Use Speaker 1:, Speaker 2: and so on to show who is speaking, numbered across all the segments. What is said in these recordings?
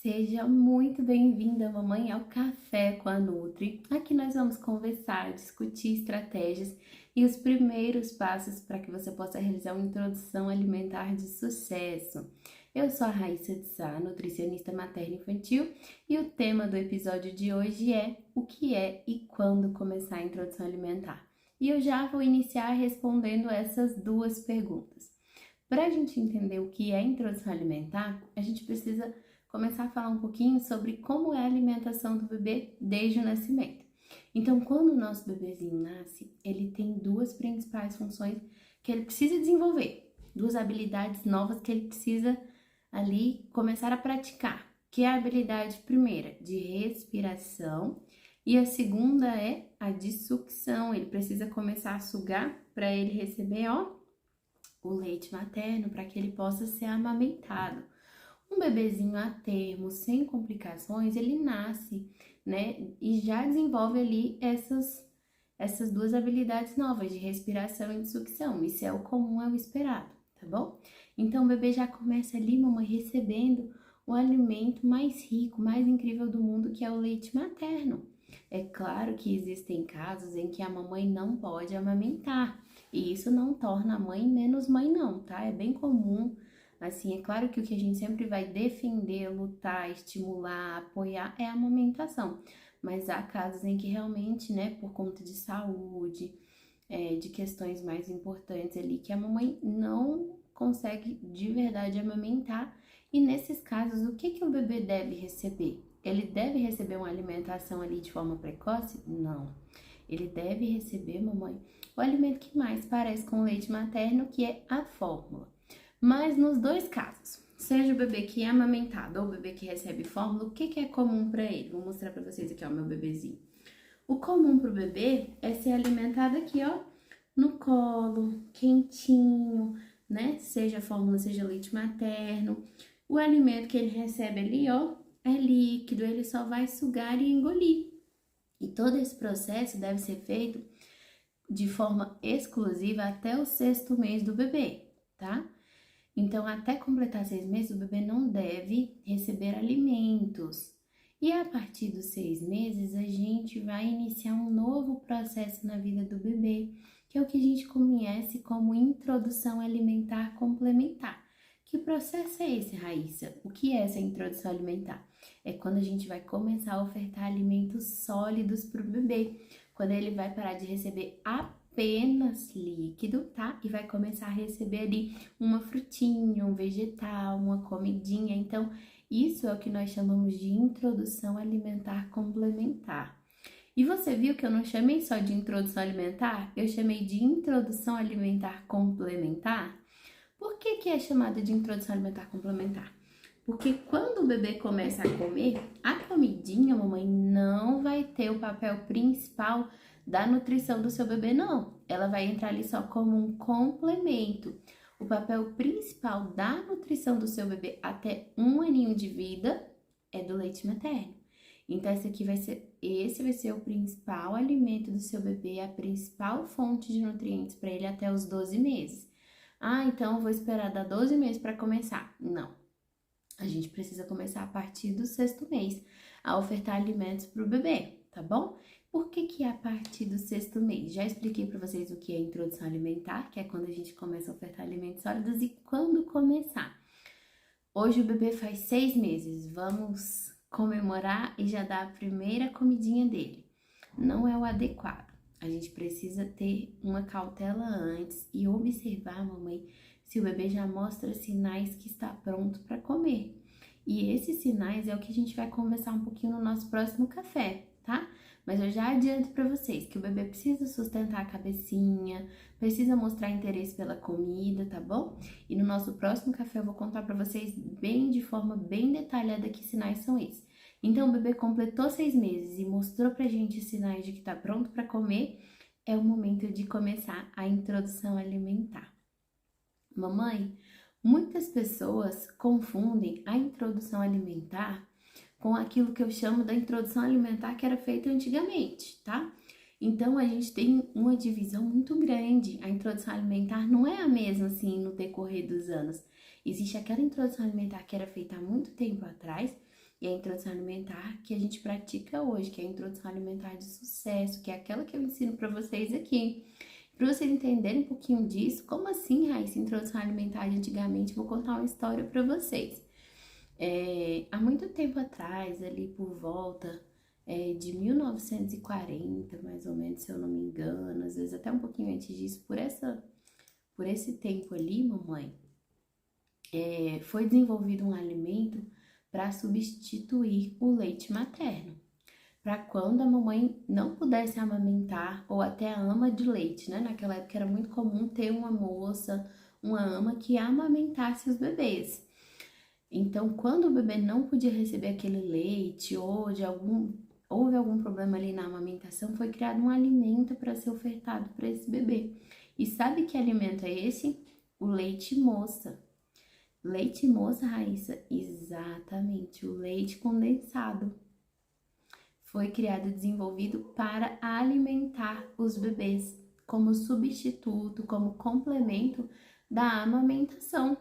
Speaker 1: Seja muito bem-vinda, mamãe, ao Café com a Nutri. Aqui nós vamos conversar, discutir estratégias e os primeiros passos para que você possa realizar uma introdução alimentar de sucesso. Eu sou a Raíssa de Sá, nutricionista materno-infantil, e o tema do episódio de hoje é o que é e quando começar a introdução alimentar. E eu já vou iniciar respondendo essas duas perguntas. Para a gente entender o que é introdução alimentar, a gente precisa começar a falar um pouquinho sobre como é a alimentação do bebê desde o nascimento. Então, quando o nosso bebezinho nasce, ele tem duas principais funções que ele precisa desenvolver, duas habilidades novas que ele precisa ali começar a praticar, que é a habilidade primeira de respiração e a segunda é a de sucção. Ele precisa começar a sugar para ele receber, o leite materno, para que ele possa ser amamentado. Um bebezinho a termo, sem complicações, ele nasce, né, e já desenvolve ali essas duas habilidades novas de respiração e de sucção. Isso é o comum, é o esperado, tá bom? Então, o bebê já começa ali, mamãe, recebendo o alimento mais rico, mais incrível do mundo, que é o leite materno. É claro que existem casos em que a mamãe não pode amamentar, e isso não torna a mãe menos mãe não, tá? É bem comum. Assim, é claro que o que a gente sempre vai defender, lutar, estimular, apoiar é a amamentação. Mas há casos em que realmente, né, por conta de saúde, de questões mais importantes ali, que a mamãe não consegue de verdade amamentar. E nesses casos, o que o bebê deve receber? Ele deve receber uma alimentação ali de forma precoce? Não. Ele deve receber, mamãe, o alimento que mais parece com o leite materno, que é a fórmula. Mas nos dois casos, seja o bebê que é amamentado ou o bebê que recebe fórmula, o que é comum para ele? Vou mostrar para vocês aqui, meu bebezinho. O comum para o bebê é ser alimentado aqui, no colo, quentinho, né? Seja fórmula, seja leite materno. O alimento que ele recebe ali, é líquido, ele só vai sugar e engolir. E todo esse processo deve ser feito de forma exclusiva até o 6º mês do bebê, tá? Então, até completar 6 meses, o bebê não deve receber alimentos. E a partir dos 6 meses, a gente vai iniciar um novo processo na vida do bebê, que é o que a gente conhece como introdução alimentar complementar. Que processo é esse, Raíssa? O que é essa introdução alimentar? É quando a gente vai começar a ofertar alimentos sólidos para o bebê, quando ele vai parar de receber apenas líquido, tá? E vai começar a receber ali uma frutinha, um vegetal, uma comidinha. Então, isso é o que nós chamamos de introdução alimentar complementar. E você viu que eu não chamei só de introdução alimentar? Eu chamei de introdução alimentar complementar? Por que é chamada de introdução alimentar complementar? Porque quando o bebê começa a comer, a comidinha, mamãe, não vai ter o papel principal da nutrição do seu bebê, não. Ela vai entrar ali só como um complemento. O papel principal da nutrição do seu bebê até 1 aninho de vida é do leite materno. Então, esse vai ser o principal alimento do seu bebê, a principal fonte de nutrientes para ele até os 12 meses. Então eu vou esperar dar 12 meses para começar. Não. A gente precisa começar a partir do 6º mês a ofertar alimentos para o bebê, tá bom? Por que é a partir do 6º mês? Já expliquei para vocês o que é introdução alimentar, que é quando a gente começa a ofertar alimentos sólidos, e quando começar. Hoje o bebê faz 6 meses, vamos comemorar e já dar a primeira comidinha dele. Não é o adequado. A gente precisa ter uma cautela antes e observar, mamãe, se o bebê já mostra sinais que está pronto para comer. E esses sinais é o que a gente vai conversar um pouquinho no nosso próximo café, tá? Mas eu já adianto para vocês que o bebê precisa sustentar a cabecinha, precisa mostrar interesse pela comida, tá bom? E no nosso próximo café eu vou contar para vocês de forma bem detalhada que sinais são esses. Então, o bebê completou 6 meses e mostrou pra gente sinais de que tá pronto para comer, é o momento de começar a introdução alimentar. Mamãe, muitas pessoas confundem a introdução alimentar com aquilo que eu chamo da introdução alimentar que era feita antigamente, tá? Então, a gente tem uma divisão muito grande. A introdução alimentar não é a mesma, assim, no decorrer dos anos. Existe aquela introdução alimentar que era feita há muito tempo atrás, e a introdução alimentar que a gente pratica hoje, que é a introdução alimentar de sucesso, que é aquela que eu ensino para vocês aqui. Para vocês entenderem um pouquinho disso, como assim, Raíssa, introdução alimentar de antigamente, vou contar uma história para vocês. Há muito tempo atrás, ali por volta de 1940, mais ou menos, se eu não me engano, às vezes até um pouquinho antes disso, por esse tempo ali, mamãe, foi desenvolvido um alimento para substituir o leite materno. Para quando a mamãe não pudesse amamentar, ou até a ama de leite, né? Naquela época era muito comum ter uma moça, uma ama que amamentasse os bebês. Então, quando o bebê não podia receber aquele leite ou houve algum problema ali na amamentação, foi criado um alimento para ser ofertado para esse bebê. E sabe que alimento é esse? O leite moça. Leite moça, Raíssa? Exatamente, o leite condensado. Foi criado e desenvolvido para alimentar os bebês como substituto, como complemento da amamentação.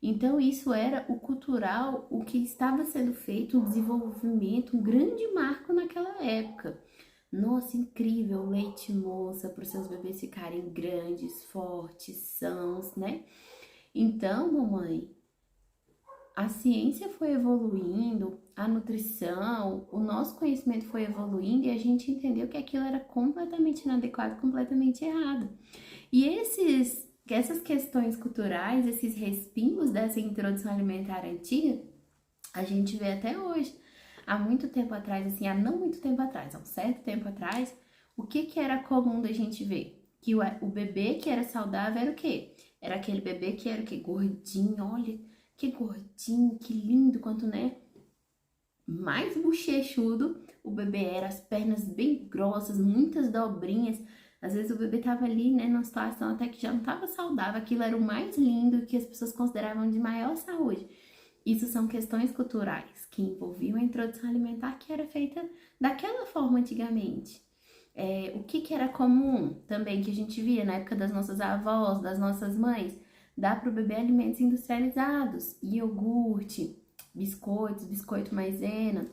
Speaker 1: Então, isso era o cultural, o que estava sendo feito, um desenvolvimento, um grande marco naquela época. Nossa, incrível, leite moça para os seus bebês ficarem grandes, fortes, sãos, né? Então, mamãe, a ciência foi evoluindo, a nutrição, o nosso conhecimento foi evoluindo e a gente entendeu que aquilo era completamente inadequado, completamente errado. E essas questões culturais, esses respingos dessa introdução alimentar antiga, a gente vê até hoje. Há muito tempo atrás, assim, há não muito tempo atrás, há um certo tempo atrás, o que era comum da gente ver? Que o bebê que era saudável era o quê? Era aquele bebê que era o quê? Gordinho, olha, que gordinho, que lindo, quanto, né? Mais bochechudo o bebê era, as pernas bem grossas, muitas dobrinhas. Às vezes o bebê tava ali, né, numa situação até que já não tava saudável, aquilo era o mais lindo que as pessoas consideravam de maior saúde. Isso são questões culturais que envolviam a introdução alimentar que era feita daquela forma antigamente. O que era comum também que a gente via na época das nossas avós, das nossas mães? Dá para o bebê alimentos industrializados, iogurte, biscoitos, biscoito maisena.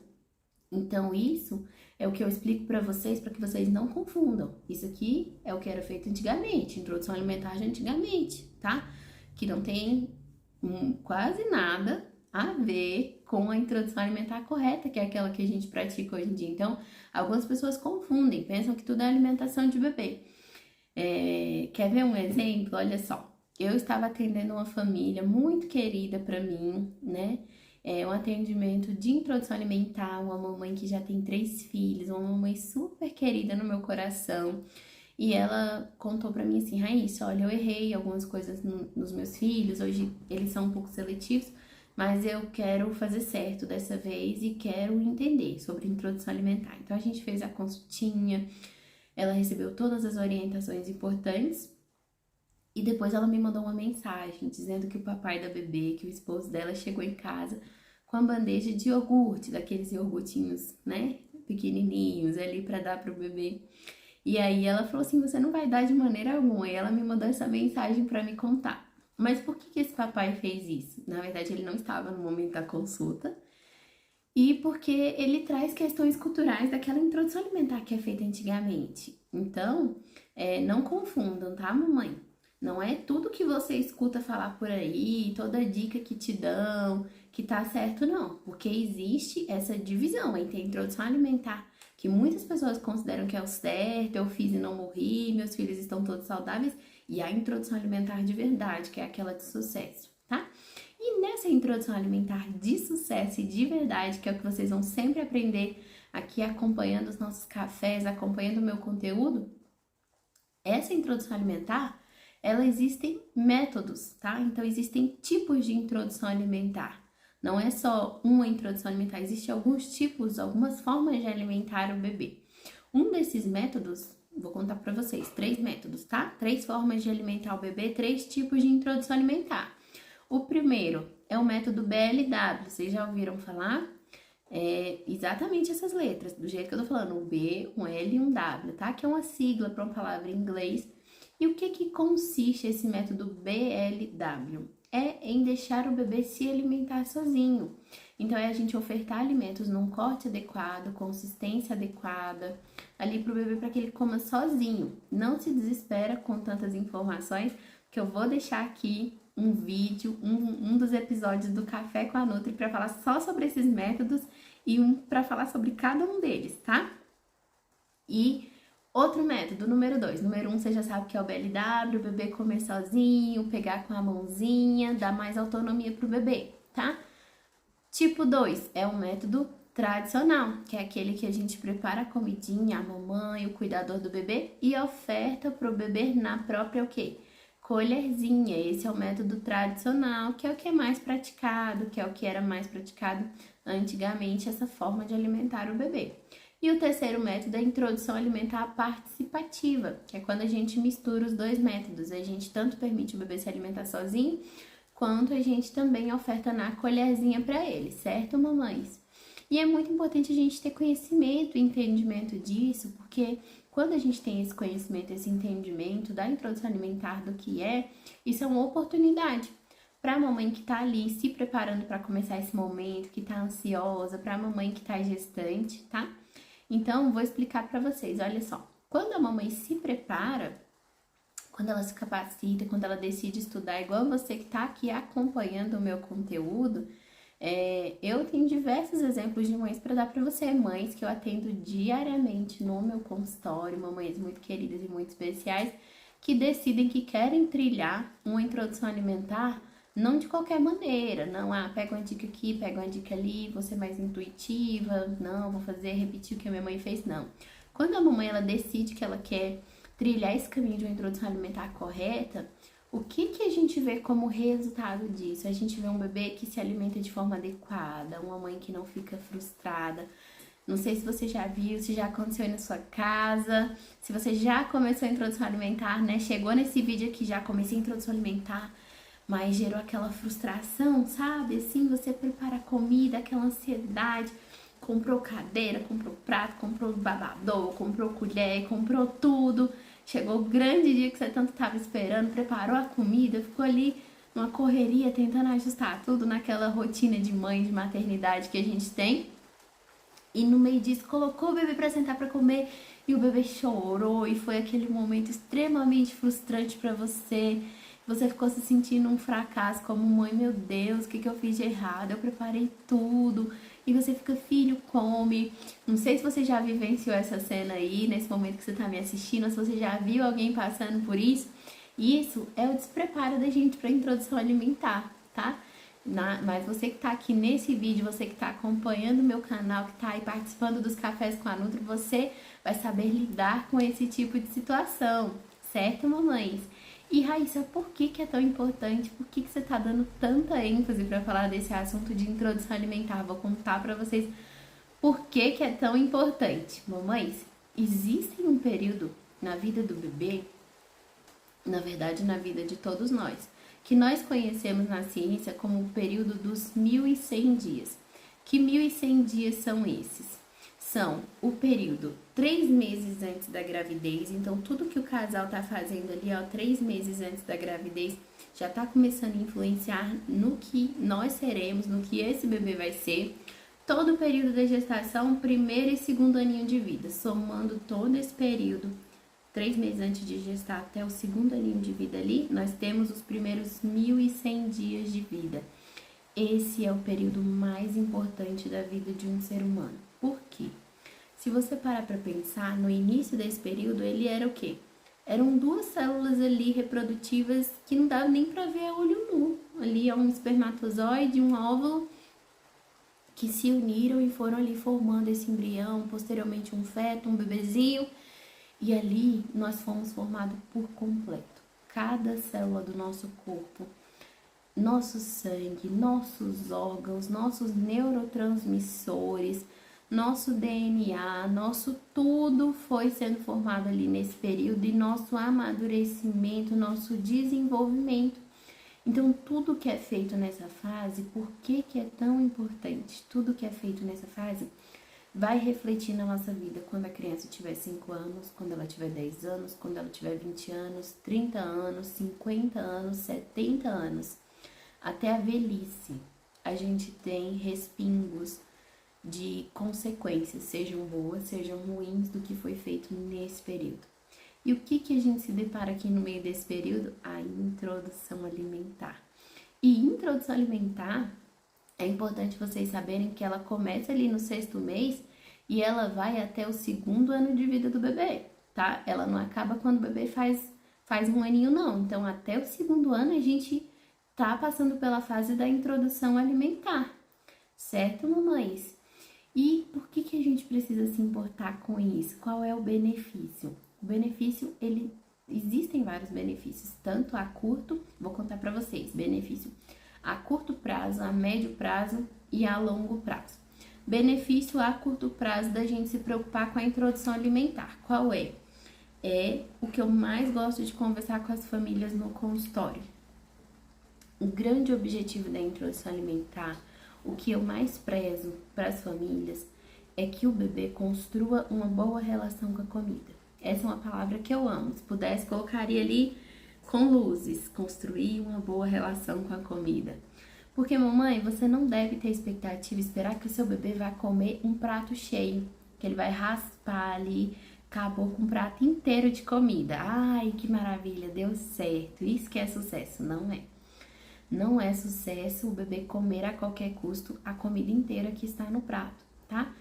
Speaker 1: Então, isso é o que eu explico para vocês que vocês não confundam. Isso aqui é o que era feito antigamente, introdução alimentar de antigamente, tá? Que não tem quase nada a ver com a introdução alimentar correta, que é aquela que a gente pratica hoje em dia. Então, algumas pessoas confundem, pensam que tudo é alimentação de bebê. Quer ver um exemplo? Olha só. Eu estava atendendo uma família muito querida para mim, né? Um atendimento de introdução alimentar, uma mamãe que já tem 3 filhos, uma mamãe super querida no meu coração. E ela contou para mim assim, Raíssa, olha, eu errei algumas coisas nos meus filhos, hoje eles são um pouco seletivos, mas eu quero fazer certo dessa vez e quero entender sobre introdução alimentar. Então a gente fez a consultinha, ela recebeu todas as orientações importantes e depois ela me mandou uma mensagem dizendo que o papai da bebê, que o esposo dela chegou em casa com a bandeja de iogurte, daqueles iogurtinhos, né, pequenininhos ali para dar pro bebê. E aí ela falou assim, você não vai dar de maneira alguma. E ela me mandou essa mensagem para me contar. Mas por que esse papai fez isso? Na verdade, ele não estava no momento da consulta. E porque ele traz questões culturais daquela introdução alimentar que é feita antigamente. Então, não confundam, tá, mamãe? Não é tudo que você escuta falar por aí, toda dica que te dão, que tá certo, não. Porque existe essa divisão entre a introdução alimentar, que muitas pessoas consideram que é o certo, eu fiz e não morri, meus filhos estão todos saudáveis, e a introdução alimentar de verdade, que é aquela de sucesso, tá? E nessa introdução alimentar de sucesso e de verdade, que é o que vocês vão sempre aprender aqui acompanhando os nossos cafés, acompanhando o meu conteúdo, essa introdução alimentar, ela existem métodos, tá? Então existem tipos de introdução alimentar. Não é só uma introdução alimentar, existem alguns tipos, algumas formas de alimentar o bebê. Um desses métodos, vou contar para vocês, 3 métodos, tá? 3 formas de alimentar o bebê, 3 tipos de introdução alimentar. O primeiro é o método BLW, vocês já ouviram falar? Exatamente essas letras, do jeito que eu tô falando, um B, um L e um W, tá? Que é uma sigla para uma palavra em inglês. E o que consiste esse método BLW? É em deixar o bebê se alimentar sozinho. Então, é a gente ofertar alimentos num corte adequado, consistência adequada, ali pro bebê para que ele coma sozinho. Não se desespera com tantas informações, que eu vou deixar aqui um vídeo, um dos episódios do Café com a Nutri para falar só sobre esses métodos e um para falar sobre cada um deles, tá? E outro método, número 2. Número 1, você já sabe que é o BLW, o bebê comer sozinho, pegar com a mãozinha, dar mais autonomia pro bebê, tá? Tipo 2 é um método tradicional, que é aquele que a gente prepara a comidinha, a mamãe, o cuidador do bebê e oferta pro bebê na própria o quê? Colherzinha. Esse é o método tradicional, que é o que é mais praticado, que é o que era mais praticado antigamente, essa forma de alimentar o bebê. E o terceiro método é a introdução alimentar participativa, que é quando a gente mistura os dois métodos. A gente tanto permite o bebê se alimentar sozinho, quanto a gente também oferta na colherzinha para ele, certo, mamães? E é muito importante a gente ter conhecimento e entendimento disso, porque quando a gente tem esse conhecimento, esse entendimento da introdução alimentar do que é, isso é uma oportunidade para a mamãe que está ali se preparando para começar esse momento, que está ansiosa, para a mamãe que está gestante, tá? Então, vou explicar para vocês, olha só. Quando a mamãe se prepara, quando ela se capacita, quando ela decide estudar, igual você que está aqui acompanhando o meu conteúdo, eu tenho diversos exemplos de mães para dar para você, mães que eu atendo diariamente no meu consultório, mamães muito queridas e muito especiais, que decidem que querem trilhar uma introdução alimentar, não de qualquer maneira, não, pega uma dica aqui, pega uma dica ali, vou ser mais intuitiva, não, vou fazer, repetir o que a minha mãe fez, não. Quando a mamãe, ela decide que ela quer trilhar esse caminho de uma introdução alimentar correta, o que a gente vê como resultado disso? A gente vê um bebê que se alimenta de forma adequada, uma mãe que não fica frustrada. Não sei se você já viu, se já aconteceu aí na sua casa, se você já começou a introdução alimentar, né? Chegou nesse vídeo aqui, já comecei a introdução alimentar, mas gerou aquela frustração, sabe? Assim, você prepara a comida, aquela ansiedade, comprou cadeira, comprou prato, comprou babador, comprou colher, comprou tudo. Chegou o grande dia que você tanto estava esperando, preparou a comida, ficou ali numa correria tentando ajustar tudo naquela rotina de mãe, de maternidade que a gente tem. E no meio disso colocou o bebê para sentar para comer e o bebê chorou e foi aquele momento extremamente frustrante para você. Você ficou se sentindo um fracasso como mãe, meu Deus, o que eu fiz de errado? Eu preparei tudo. E você fica, filho, come. Não sei se você já vivenciou essa cena aí, nesse momento que você tá me assistindo, ou se você já viu alguém passando por isso. Isso é o despreparo da gente para introdução alimentar, tá? Mas você que tá aqui nesse vídeo, você que tá acompanhando o meu canal, que tá aí participando dos Cafés com a Nutri, você vai saber lidar com esse tipo de situação, certo, mamães? E Raíssa, por que é tão importante? Por que você tá dando tanta ênfase para falar desse assunto de introdução alimentar? Vou contar para vocês por que é tão importante. Mamães, existe um período na vida do bebê, na verdade na vida de todos nós, que nós conhecemos na ciência como o período dos 1.100 dias. Que 1.100 dias são esses? São o período 3 meses antes da gravidez, então tudo que o casal tá fazendo ali, 3 meses antes da gravidez, já tá começando a influenciar no que nós seremos, no que esse bebê vai ser. Todo o período da gestação, primeiro e segundo aninho de vida, somando todo esse período, 3 meses antes de gestar até o segundo aninho de vida ali, nós temos os primeiros 1.100 dias de vida. Esse é o período mais importante da vida de um ser humano. Por quê? Se você parar para pensar, no início desse período, ele era o quê? Eram 2 células ali reprodutivas que não dava nem para ver a olho nu. Ali é um espermatozoide e um óvulo que se uniram e foram ali formando esse embrião, posteriormente um feto, um bebezinho. E ali nós fomos formados por completo. Cada célula do nosso corpo, nosso sangue, nossos órgãos, nossos neurotransmissores, nosso DNA, nosso tudo foi sendo formado ali nesse período e nosso amadurecimento, nosso desenvolvimento. Então, tudo que é feito nessa fase, por que é tão importante? Tudo que é feito nessa fase vai refletir na nossa vida quando a criança tiver 5 anos, quando ela tiver 10 anos, quando ela tiver 20 anos, 30 anos, 50 anos, 70 anos, até a velhice. a gente tem respingos de consequências, sejam boas, sejam ruins, do que foi feito nesse período. E o que a gente se depara aqui no meio desse período? A introdução alimentar. E introdução alimentar, é importante vocês saberem que ela começa ali no 6º mês e ela vai até o 2º ano de vida do bebê, tá? Ela não acaba quando o bebê faz 1 aninho, não. Então, até o 2º ano, a gente tá passando pela fase da introdução alimentar, certo, mamães? E por que a gente precisa se importar com isso? Qual é o benefício? O benefício, existem vários benefícios, tanto a curto, vou contar para vocês, benefício a curto prazo, a médio prazo e a longo prazo. Benefício a curto prazo da gente se preocupar com a introdução alimentar. Qual é? É o que eu mais gosto de conversar com as famílias no consultório. O grande objetivo da introdução alimentar, o que eu mais prezo para as famílias, é que o bebê construa uma boa relação com a comida. Essa é uma palavra que eu amo. Se pudesse, colocaria ali com luzes, construir uma boa relação com a comida. Porque, mamãe, você não deve ter expectativa, esperar que o seu bebê vai comer um prato cheio, que ele vai raspar ali, acabou com um prato inteiro de comida. Ai, que maravilha, deu certo. Isso que é sucesso, não é? Não é sucesso o bebê comer a qualquer custo a comida inteira que está no prato, tá?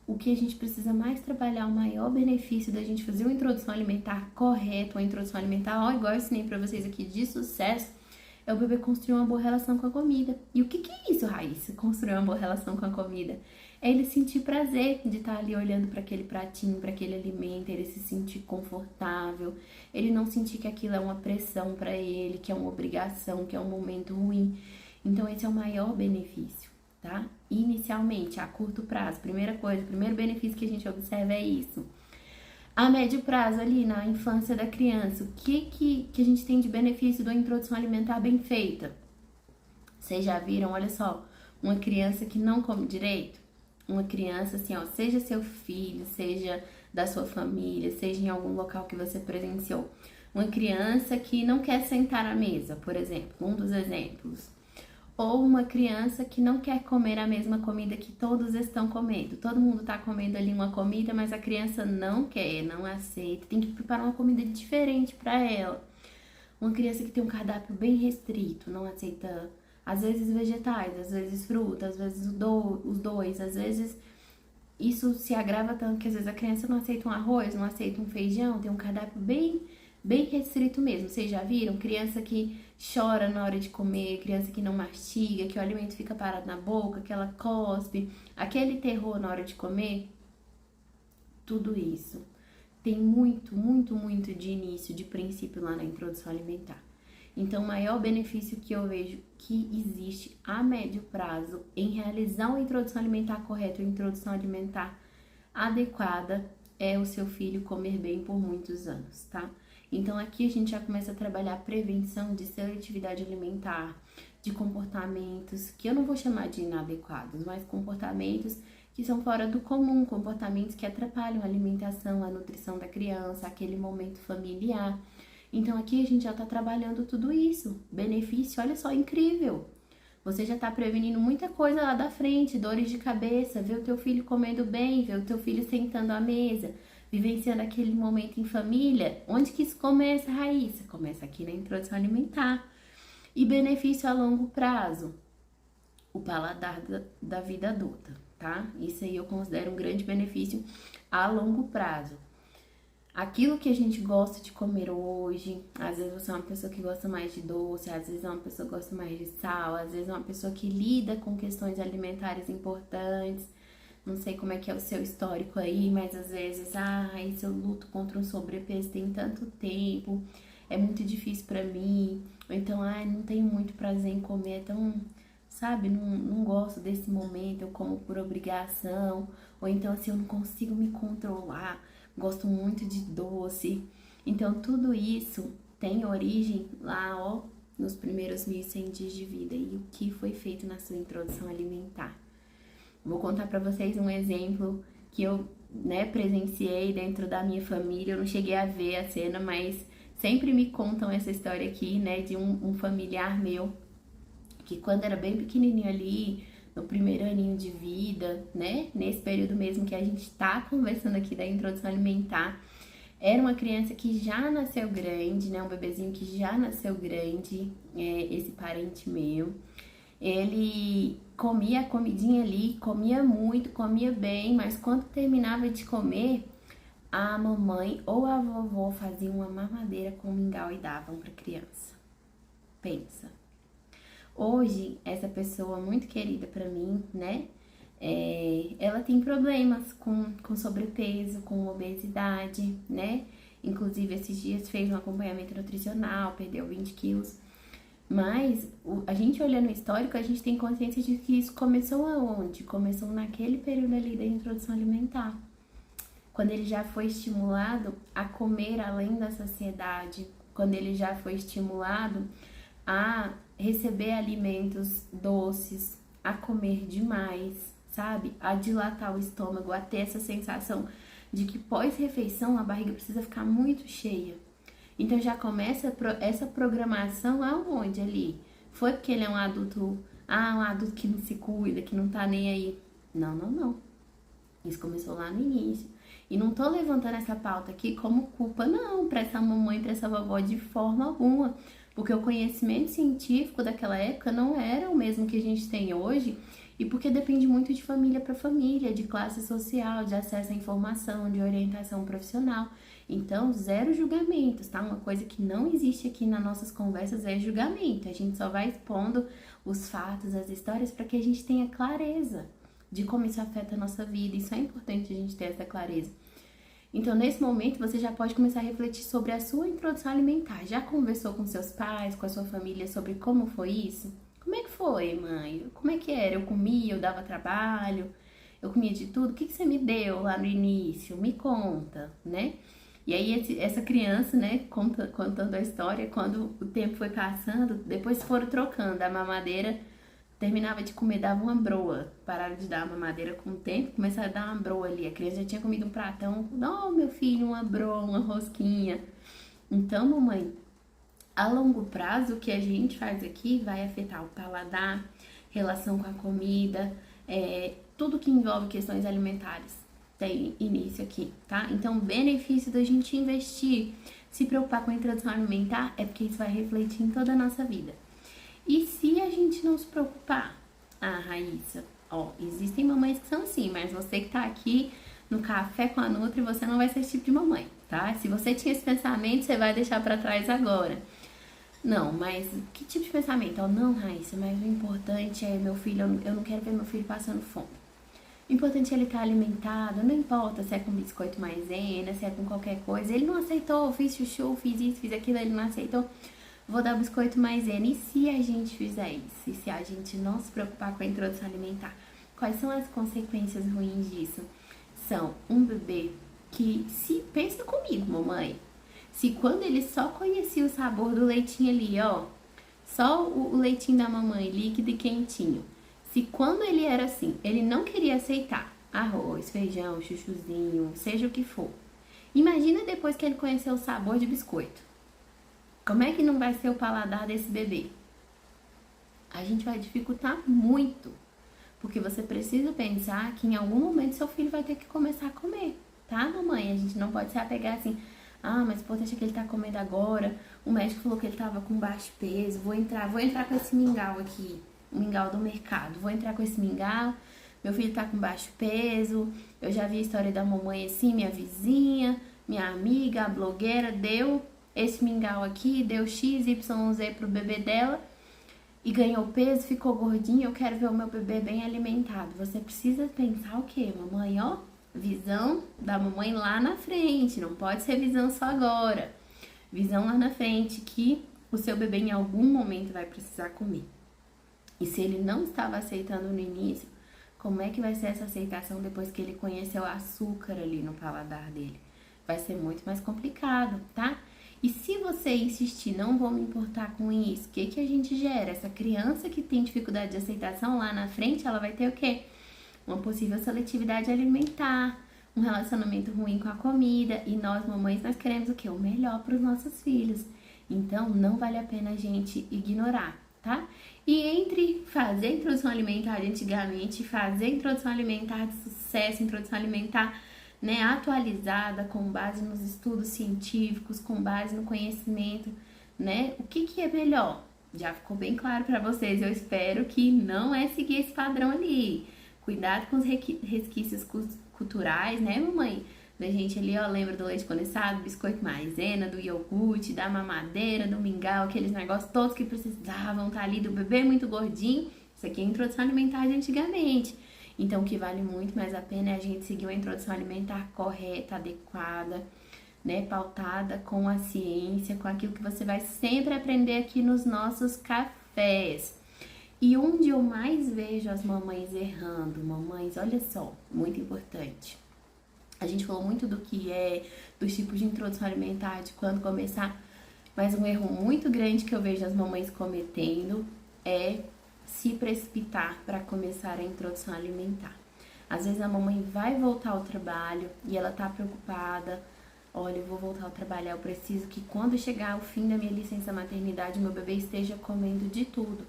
Speaker 1: O que a gente precisa mais trabalhar, o maior benefício da gente fazer uma introdução alimentar correta, uma introdução alimentar, ó, igual eu ensinei pra vocês aqui, de sucesso, é o bebê construir uma boa relação com a comida. E o que é isso, Raíssa? Construir uma boa relação com a comida? É ele sentir prazer de estar ali olhando para aquele pratinho, para aquele alimento, ele se sentir confortável, ele não sentir que aquilo é uma pressão para ele, que é uma obrigação, que é um momento ruim. Então esse é o maior benefício, tá? Inicialmente, a curto prazo, primeira coisa, o primeiro benefício que a gente observa é isso. A médio prazo, ali na infância da criança, o que a gente tem de benefício da introdução alimentar bem feita? Vocês já viram, olha só, uma criança que não come direito? Uma criança assim, ó, seja seu filho, seja da sua família, seja em algum local que você presenciou. Uma criança que não quer sentar à mesa, por exemplo, um dos exemplos. Ou uma criança que não quer comer a mesma comida que todos estão comendo. Todo mundo tá comendo ali uma comida, mas a criança não quer, não aceita. Tem que preparar uma comida diferente para ela. Uma criança que tem um cardápio bem restrito, não aceita, às vezes, vegetais, às vezes frutas, às vezes os dois. Às vezes isso se agrava tanto que às vezes a criança não aceita um arroz, não aceita um feijão, tem um cardápio bem restrito mesmo. Vocês já viram? Criança que chora na hora de comer, criança que não mastiga, que o alimento fica parado na boca, que ela cospe, aquele terror na hora de comer. Tudo isso tem muito de início, de princípio lá na introdução alimentar. Então, o maior benefício que eu vejo que existe a médio prazo em realizar uma introdução alimentar correta, uma introdução alimentar adequada, é o seu filho comer bem por muitos anos, tá? Então, aqui a gente já começa a trabalhar a prevenção de seletividade alimentar, de comportamentos que eu não vou chamar de inadequados, mas comportamentos que são fora do comum, comportamentos que atrapalham a alimentação, a nutrição da criança, aquele momento familiar. Então, aqui a gente já tá trabalhando tudo isso. Benefício, olha só, incrível! Você já tá prevenindo muita coisa lá da frente, dores de cabeça, ver o teu filho comendo bem, ver o teu filho sentando à mesa, vivenciando aquele momento em família. Onde que isso começa, Raíssa? Começa aqui na introdução alimentar. E benefício a longo prazo, o paladar da vida adulta, tá? Isso aí eu considero um grande benefício a longo prazo. Aquilo que a gente gosta de comer hoje, às vezes você é uma pessoa que gosta mais de doce, às vezes é uma pessoa que gosta mais de sal, às vezes é uma pessoa que lida com questões alimentares importantes. Não sei como é que é o seu histórico aí, mas às vezes, isso eu luto contra um sobrepeso tem tanto tempo, é muito difícil pra mim. Ou então, não tenho muito prazer em comer, então, sabe, não gosto desse momento, eu como por obrigação. Ou então, assim, eu não consigo me controlar, gosto muito de doce. Então, tudo isso tem origem lá, ó, nos primeiros 1.100 dias de vida e o que foi feito na sua introdução alimentar. Vou contar pra vocês um exemplo que eu, presenciei dentro da minha família. Eu não cheguei a ver a cena, mas sempre me contam essa história aqui, de um familiar meu que quando era bem pequenininho ali, no primeiro aninho de vida, né? Nesse período mesmo que a gente tá conversando aqui da introdução alimentar, era uma criança que já nasceu grande, né? Um bebezinho que já nasceu grande, esse parente meu. Ele comia a comidinha ali, comia muito, comia bem, mas quando terminava de comer, a mamãe ou a vovó fazia uma mamadeira com mingau e davam para criança. Pensa. Hoje, essa pessoa muito querida para mim, né? Ela tem problemas com sobrepeso, com obesidade, né? Inclusive, esses dias fez um acompanhamento nutricional, perdeu 20 quilos. Mas a gente olhando o histórico, a gente tem consciência de que isso começou aonde? Começou naquele período ali da introdução alimentar. Quando ele já foi estimulado a comer além da saciedade, quando ele já foi estimulado a receber alimentos doces, a comer demais, sabe? A dilatar o estômago, a ter essa sensação de que pós-refeição a barriga precisa ficar muito cheia. Então já começa essa programação aonde ali? Foi porque ele é um adulto, um adulto que não se cuida, que não tá nem aí. Não, não, não. Isso começou lá no início. E não tô levantando essa pauta aqui como culpa, não, pra essa mamãe, pra essa vovó de forma alguma. Porque o conhecimento científico daquela época não era o mesmo que a gente tem hoje. E porque depende muito de família para família, de classe social, de acesso à informação, de orientação profissional. Então, zero julgamentos, tá? Uma coisa que não existe aqui nas nossas conversas é julgamento. A gente só vai expondo os fatos, as histórias, para que a gente tenha clareza de como isso afeta a nossa vida. Isso é importante a gente ter essa clareza. Então, nesse momento, você já pode começar a refletir sobre a sua introdução alimentar. Já conversou com seus pais, com a sua família sobre como foi isso? Como é que foi, mãe? Como é que era? Eu comia, eu dava trabalho, eu comia de tudo? O que você me deu lá no início? Me conta, né? E aí essa criança, né, contando a história, quando o tempo foi passando, depois foram trocando a mamadeira, terminava de comer, dava uma broa. Pararam de dar a mamadeira com o tempo, começaram a dar uma broa ali. A criança já tinha comido um pratão, não, meu filho, uma broa, uma rosquinha. Então, mamãe, a longo prazo, o que a gente faz aqui vai afetar o paladar, relação com a comida, tudo que envolve questões alimentares tem início aqui, tá? Então, o benefício da gente investir, se preocupar com a introdução alimentar, é porque isso vai refletir em toda a nossa vida. E se a gente não se preocupar? Raíssa, existem mamães que são assim, mas você que tá aqui no Café com a Nutri, você não vai ser esse tipo de mamãe, tá? Se você tinha esse pensamento, você vai deixar pra trás agora. Não, mas que tipo de pensamento? Não, Raíssa, mas o importante é meu filho, eu não quero ver meu filho passando fome. O importante é ele estar alimentado, não importa se é com biscoito maisena, se é com qualquer coisa. Ele não aceitou, fiz chuchu, fiz isso, fiz aquilo, ele não aceitou. Vou dar biscoito maisena. E se a gente fizer isso? E se a gente não se preocupar com a introdução alimentar? Quais são as consequências ruins disso? São um bebê que, pensa comigo, mamãe. Se quando ele só conhecia o sabor do leitinho ali, só o leitinho da mamãe, líquido e quentinho. Se quando ele era assim, ele não queria aceitar arroz, feijão, chuchuzinho, seja o que for. Imagina depois que ele conheceu o sabor de biscoito. Como é que não vai ser o paladar desse bebê? A gente vai dificultar muito. Porque você precisa pensar que em algum momento seu filho vai ter que começar a comer, tá, mamãe? A gente não pode se apegar assim, mas pô, deixa que ele tá comendo agora. O médico falou que ele tava com baixo peso, vou entrar com esse mingau aqui. O mingau do mercado, vou entrar com esse mingau, meu filho tá com baixo peso, eu já vi a história da mamãe assim, minha vizinha, minha amiga, a blogueira, deu esse mingau aqui, deu XYZ pro bebê dela e ganhou peso, ficou gordinho, eu quero ver o meu bebê bem alimentado. Você precisa pensar o quê, mamãe? Visão da mamãe lá na frente, não pode ser visão só agora. Visão lá na frente, que o seu bebê em algum momento vai precisar comer. E se ele não estava aceitando no início, como é que vai ser essa aceitação depois que ele conheceu o açúcar ali no paladar dele? Vai ser muito mais complicado, tá? E se você insistir, não vou me importar com isso, o que a gente gera? Essa criança que tem dificuldade de aceitação lá na frente, ela vai ter o quê? Uma possível seletividade alimentar, um relacionamento ruim com a comida. E nós, mamães, nós queremos o quê? O melhor para os nossos filhos. Então, não vale a pena a gente ignorar. tá? E entre fazer a introdução alimentar de antigamente e fazer a introdução alimentar de sucesso, introdução alimentar, né, atualizada, com base nos estudos científicos, com base no conhecimento, né, o que é melhor? Já ficou bem claro para vocês, eu espero que não é seguir esse padrão ali. Cuidado com os resquícios culturais, né, mamãe? Da gente ali, ó, lembra do leite condensado, biscoito maisena, do iogurte, da mamadeira, do mingau, aqueles negócios todos que precisavam tá ali, do bebê muito gordinho. Isso aqui é a introdução alimentar de antigamente. Então, o que vale muito mais a pena é a gente seguir uma introdução alimentar correta, adequada, né, pautada com a ciência, com aquilo que você vai sempre aprender aqui nos nossos cafés. E onde eu mais vejo as mamães errando, mamães, olha só, muito importante. A gente falou muito do que é, dos tipos de introdução alimentar, de quando começar, mas um erro muito grande que eu vejo as mamães cometendo é se precipitar para começar a introdução alimentar. Às vezes a mamãe vai voltar ao trabalho e ela tá preocupada. Olha, eu vou voltar ao trabalho, eu preciso que quando chegar o fim da minha licença maternidade, meu bebê esteja comendo de tudo.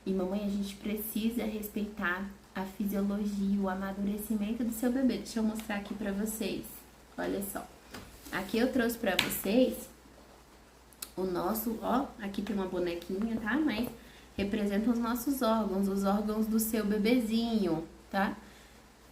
Speaker 1: E mamãe, a gente precisa respeitar a fisiologia, o amadurecimento do seu bebê. Deixa eu mostrar aqui pra vocês. Olha só. Aqui eu trouxe pra vocês o nosso, ó, aqui tem uma bonequinha, tá? Mas representa os nossos órgãos, os órgãos do seu bebezinho, tá?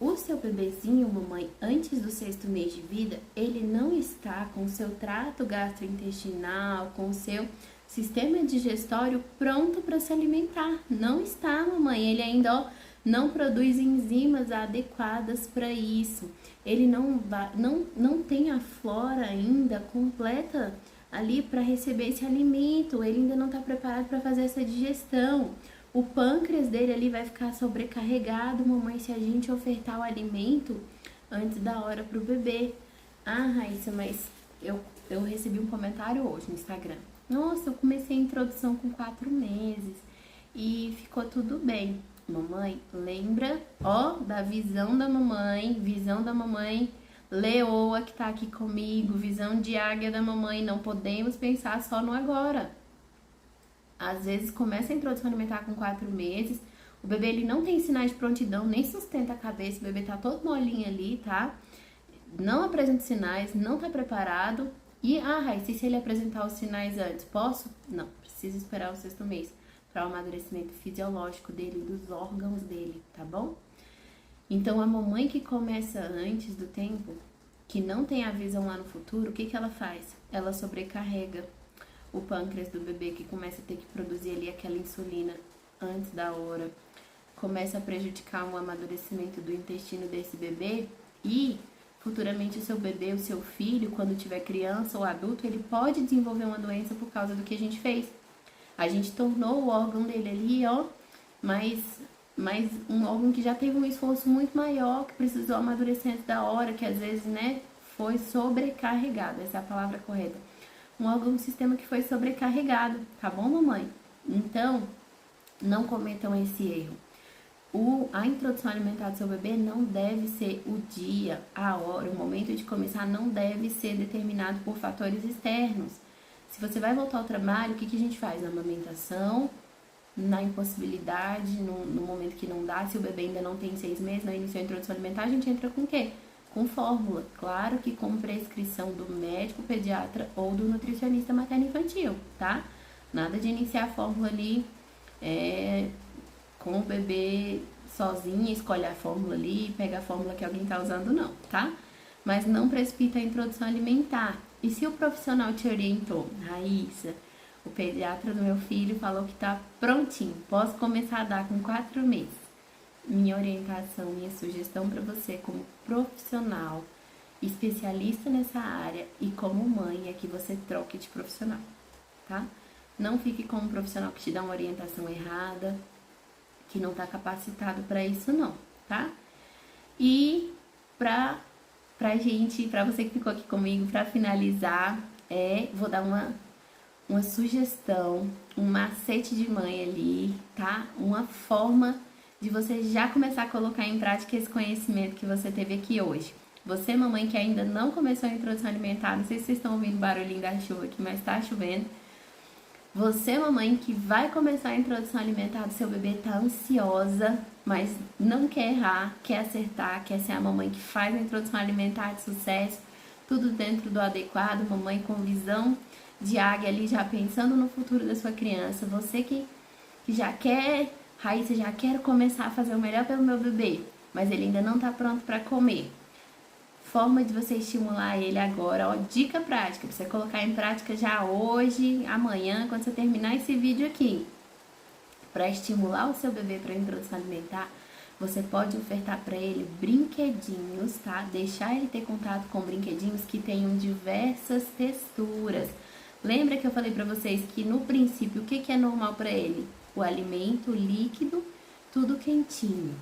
Speaker 1: O seu bebezinho, mamãe, antes do 6º mês de vida, ele não está com o seu trato gastrointestinal, com o seu sistema digestório pronto para se alimentar. Não está, mamãe. Ele ainda, ó, não produz enzimas adequadas para isso. Ele não tem a flora ainda completa ali para receber esse alimento. Ele ainda não está preparado para fazer essa digestão. O pâncreas dele ali vai ficar sobrecarregado, mamãe, se a gente ofertar o alimento antes da hora pro bebê. Ah, Raíssa, mas eu recebi um comentário hoje no Instagram. Nossa, eu comecei a introdução com 4 meses e ficou tudo bem. Mamãe, lembra, ó, da visão da mamãe leoa que tá aqui comigo, visão de águia da mamãe. Não podemos pensar só no agora. Às vezes começa a introdução alimentar com 4 meses, o bebê ele não tem sinais de prontidão, nem sustenta a cabeça, o bebê tá todo molinho ali, tá? Não apresenta sinais, não tá preparado. E, Raíssa, se ele apresentar os sinais antes, posso? Não, preciso esperar o 6º mês para o amadurecimento fisiológico dele, dos órgãos dele, tá bom? Então, a mamãe que começa antes do tempo, que não tem a visão lá no futuro, o que que ela faz? Ela sobrecarrega o pâncreas do bebê, que começa a ter que produzir ali aquela insulina antes da hora, começa a prejudicar o amadurecimento do intestino desse bebê e futuramente o seu bebê, o seu filho, quando tiver criança ou adulto, ele pode desenvolver uma doença por causa do que a gente fez. A gente tornou o órgão dele ali, ó, mas um órgão que já teve um esforço muito maior, que precisou amadurecer antes da hora, que às vezes, né, foi sobrecarregado, essa é a palavra correta. Um órgão do sistema que foi sobrecarregado, tá bom, mamãe? Então, não cometam esse erro. A introdução alimentar do seu bebê não deve ser o dia, a hora, o momento de começar não deve ser determinado por fatores externos. Se você vai voltar ao trabalho, o que a gente faz? Na amamentação, na impossibilidade, no momento que não dá, se o bebê ainda não tem 6 meses, não iniciou a introdução alimentar, a gente entra com o quê? Com fórmula. Claro que com prescrição do médico, pediatra ou do nutricionista materno-infantil, tá? Nada de iniciar a fórmula ali com o bebê sozinho, escolher a fórmula ali, pegar a fórmula que alguém tá usando, não, tá? Mas não precipita a introdução alimentar. E se o profissional te orientou, Raíssa, o pediatra do meu filho falou que tá prontinho, posso começar a dar com 4 meses. Minha orientação, minha sugestão para você como profissional, especialista nessa área e como mãe é que você troque de profissional, tá? Não fique com um profissional que te dá uma orientação errada, que não tá capacitado para isso não, tá? E pra você que ficou aqui comigo, para finalizar, vou dar uma sugestão, um macete de mãe ali, tá? Uma forma de você já começar a colocar em prática esse conhecimento que você teve aqui hoje. Você, mamãe, que ainda não começou a introdução alimentar, não sei se vocês estão ouvindo o barulhinho da chuva aqui, mas tá chovendo. Você, mamãe, que vai começar a introdução alimentar do seu bebê, tá ansiosa, mas não quer errar, quer acertar, quer ser a mamãe que faz a introdução alimentar de sucesso, tudo dentro do adequado, mamãe com visão de águia ali, já pensando no futuro da sua criança. Você que já quer, Raíssa, já quero começar a fazer o melhor pelo meu bebê, mas ele ainda não tá pronto para comer. Forma de você estimular ele agora, ó, dica prática, pra você colocar em prática já hoje, amanhã, quando você terminar esse vídeo aqui. Para estimular o seu bebê para a introdução alimentar, você pode ofertar para ele brinquedinhos, tá? Deixar ele ter contato com brinquedinhos que tenham diversas texturas. Lembra que eu falei para vocês que no princípio o que é normal para ele? O alimento líquido, tudo quentinho.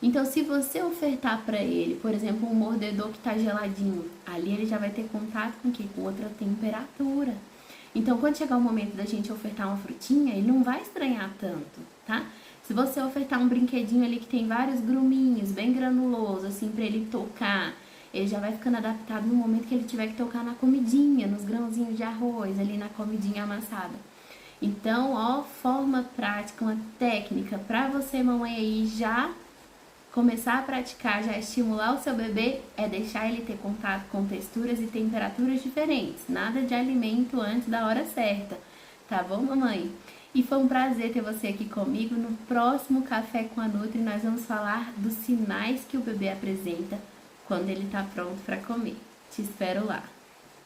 Speaker 1: Então, se você ofertar para ele, por exemplo, um mordedor que está geladinho, ali ele já vai ter contato com o quê? Com outra temperatura. Então, quando chegar o momento da gente ofertar uma frutinha, ele não vai estranhar tanto, tá? Se você ofertar um brinquedinho ali que tem vários gruminhos, bem granuloso, assim, para ele tocar, ele já vai ficando adaptado no momento que ele tiver que tocar na comidinha, nos grãozinhos de arroz, ali na comidinha amassada. Então, ó, forma prática, uma técnica para você, mamãe, aí já começar a praticar, já estimular o seu bebê, é deixar ele ter contato com texturas e temperaturas diferentes. Nada de alimento antes da hora certa, tá bom, mamãe? E foi um prazer ter você aqui comigo. No próximo Café com a Nutri, nós vamos falar dos sinais que o bebê apresenta quando ele tá pronto para comer. Te espero lá.